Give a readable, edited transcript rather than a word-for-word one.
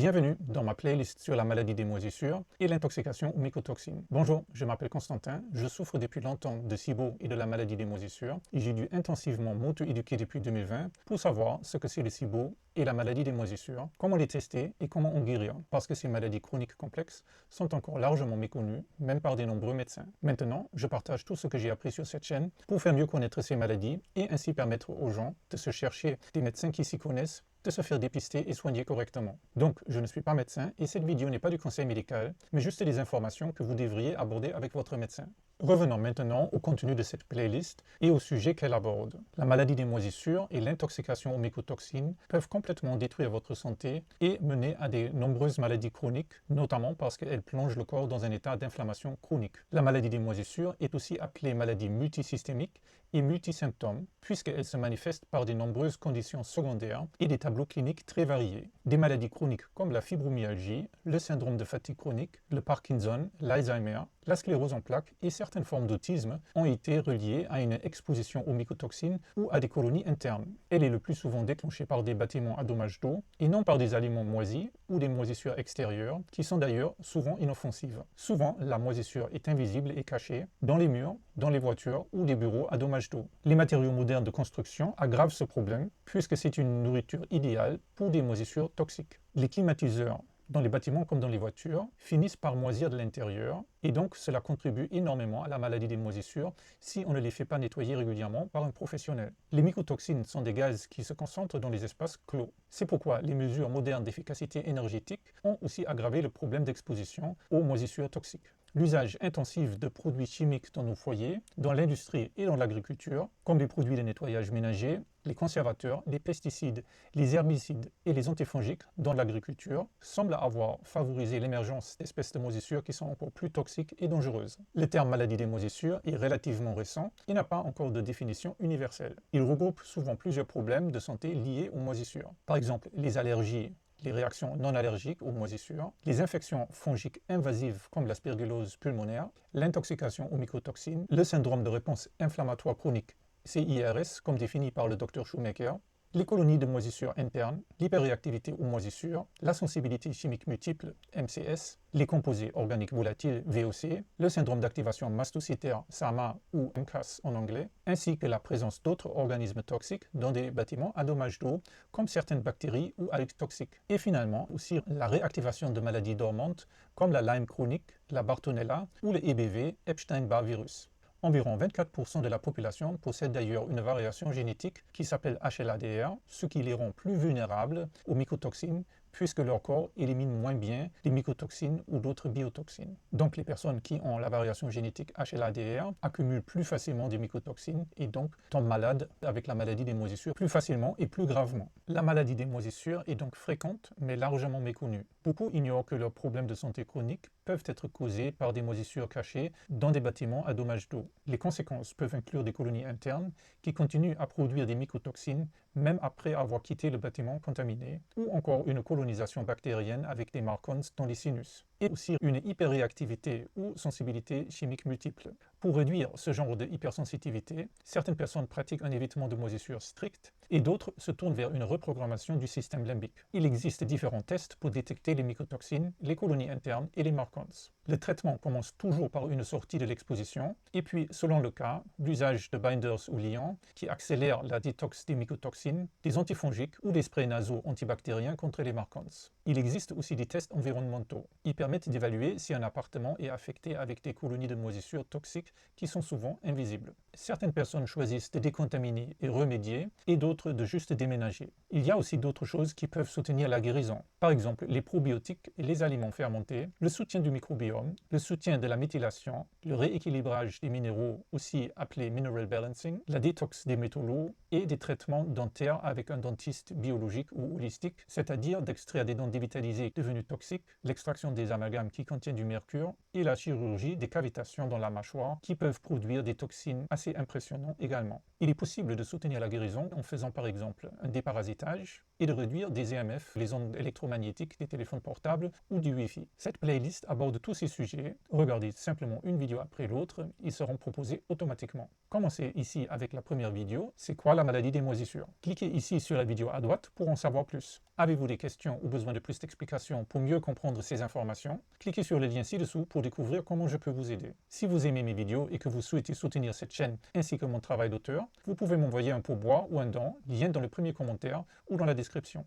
Bienvenue dans ma playlist sur la maladie des moisissures et l'intoxication aux mycotoxines. Bonjour, je m'appelle Constantin, je souffre depuis longtemps de SIBO et de la maladie des moisissures et j'ai dû intensivement m'auto-éduquer depuis 2020 pour savoir ce que c'est le SIBO et la maladie des moisissures, comment les tester et comment en guérir, parce que ces maladies chroniques complexes sont encore largement méconnues, même par de nombreux médecins. Maintenant, je partage tout ce que j'ai appris sur cette chaîne pour faire mieux connaître ces maladies et ainsi permettre aux gens de se chercher des médecins qui s'y connaissent, de se faire dépister et soigner correctement. Donc, je ne suis pas médecin et cette vidéo n'est pas du conseil médical, mais juste des informations que vous devriez aborder avec votre médecin. Revenons maintenant au contenu de cette playlist et au sujet qu'elle aborde. La maladie des moisissures et l'intoxication aux mycotoxines peuvent complètement détruire votre santé et mener à de nombreuses maladies chroniques, notamment parce qu'elles plongent le corps dans un état d'inflammation chronique. La maladie des moisissures est aussi appelée maladie multisystémique et multisymptômes, puisqu'elle se manifeste par de nombreuses conditions secondaires et des tableaux cliniques très variés. Des maladies chroniques comme la fibromyalgie, le syndrome de fatigue chronique, le Parkinson, l'Alzheimer, la sclérose en plaques et certaines formes d'autisme ont été reliées à une exposition aux mycotoxines ou à des colonies internes. Elle est le plus souvent déclenchée par des bâtiments à dommage d'eau et non par des aliments moisis ou des moisissures extérieures qui sont d'ailleurs souvent inoffensives. Souvent, la moisissure est invisible et cachée dans les murs, dans les voitures ou des bureaux à dommage d'eau. Les matériaux modernes de construction aggravent ce problème puisque c'est une nourriture idéale pour des moisissures toxiques. Les climatiseurs dans les bâtiments comme dans les voitures, finissent par moisir de l'intérieur et donc cela contribue énormément à la maladie des moisissures si on ne les fait pas nettoyer régulièrement par un professionnel. Les mycotoxines sont des gaz qui se concentrent dans les espaces clos. C'est pourquoi les mesures modernes d'efficacité énergétique ont aussi aggravé le problème d'exposition aux moisissures toxiques. L'usage intensif de produits chimiques dans nos foyers, dans l'industrie et dans l'agriculture, comme les produits de nettoyage ménager, les conservateurs, les pesticides, les herbicides et les antifongiques dans l'agriculture semblent avoir favorisé l'émergence d'espèces de moisissures qui sont encore plus toxiques et dangereuses. Le terme maladie des moisissures est relativement récent et n'a pas encore de définition universelle. Il regroupe souvent plusieurs problèmes de santé liés aux moisissures. Par exemple, les allergies, les réactions non allergiques aux moisissures, les infections fongiques invasives comme l'aspergillose pulmonaire, l'intoxication aux mycotoxines, le syndrome de réponse inflammatoire chronique, CIRS, comme défini par le Dr Shoemaker, les colonies de moisissures internes, l'hyperréactivité aux moisissures, la sensibilité chimique multiple, MCS, les composés organiques volatiles, VOC, le syndrome d'activation mastocytaire, SAMA ou MCAS en anglais, ainsi que la présence d'autres organismes toxiques dans des bâtiments à dommage d'eau, comme certaines bactéries ou algues toxiques. Et finalement, aussi la réactivation de maladies dormantes, comme la Lyme chronique, la Bartonella ou le EBV, Epstein-Barr virus. Environ 24% de la population possède d'ailleurs une variation génétique qui s'appelle HLA-DR, ce qui les rend plus vulnérables aux mycotoxines puisque leur corps élimine moins bien les mycotoxines ou d'autres biotoxines. Donc les personnes qui ont la variation génétique HLA-DR accumulent plus facilement des mycotoxines et donc tombent malades avec la maladie des moisissures plus facilement et plus gravement. La maladie des moisissures est donc fréquente mais largement méconnue. Beaucoup ignorent que leurs problèmes de santé chronique peuvent être causés par des moisissures cachées dans des bâtiments à dommage d'eau. Les conséquences peuvent inclure des colonies internes qui continuent à produire des mycotoxines même après avoir quitté le bâtiment contaminé, ou encore une colonisation bactérienne avec des marcons dans les sinus, et aussi une hyperréactivité ou sensibilité chimique multiple. Pour réduire ce genre de hypersensitivité, certaines personnes pratiquent un évitement de moisissures strict et d'autres se tournent vers une reprogrammation du système limbique. Il existe différents tests pour détecter les mycotoxines, les colonies internes et les marcons. Le traitement commence toujours par une sortie de l'exposition et puis, selon le cas, l'usage de binders ou liants qui accélèrent la détox des mycotoxines, des antifongiques ou des sprays nasaux antibactériens contre les marcons. Il existe aussi des tests environnementaux. Ils permettent d'évaluer si un appartement est affecté avec des colonies de moisissures toxiques qui sont souvent invisibles. Certaines personnes choisissent de décontaminer et remédier et d'autres de juste déménager. Il y a aussi d'autres choses qui peuvent soutenir la guérison. Par exemple, les probiotiques et les aliments fermentés, le soutien du microbiome, le soutien de la méthylation, le rééquilibrage des minéraux, aussi appelé mineral balancing, la détox des métaux lourds et des traitements dentaires avec un dentiste biologique ou holistique, c'est-à-dire d'extraire des dents dévitalisées devenues toxiques, l'extraction des amalgames qui contiennent du mercure et la chirurgie des cavitations dans la mâchoire qui peuvent produire des toxines assez impressionnantes également. Il est possible de soutenir la guérison en faisant par exemple un déparasitage, et de réduire des EMF, les ondes électromagnétiques des téléphones portables ou du Wi-Fi. Cette playlist aborde tous ces sujets. Regardez simplement une vidéo après l'autre, ils seront proposés automatiquement. Commencez ici avec la première vidéo, c'est quoi la maladie des moisissures? Cliquez ici sur la vidéo à droite pour en savoir plus. Avez-vous des questions ou besoin de plus d'explications pour mieux comprendre ces informations? Cliquez sur le lien ci-dessous pour découvrir comment je peux vous aider. Si vous aimez mes vidéos et que vous souhaitez soutenir cette chaîne ainsi que mon travail d'auteur, vous pouvez m'envoyer un pourboire ou un don, lien dans le premier commentaire ou dans la description.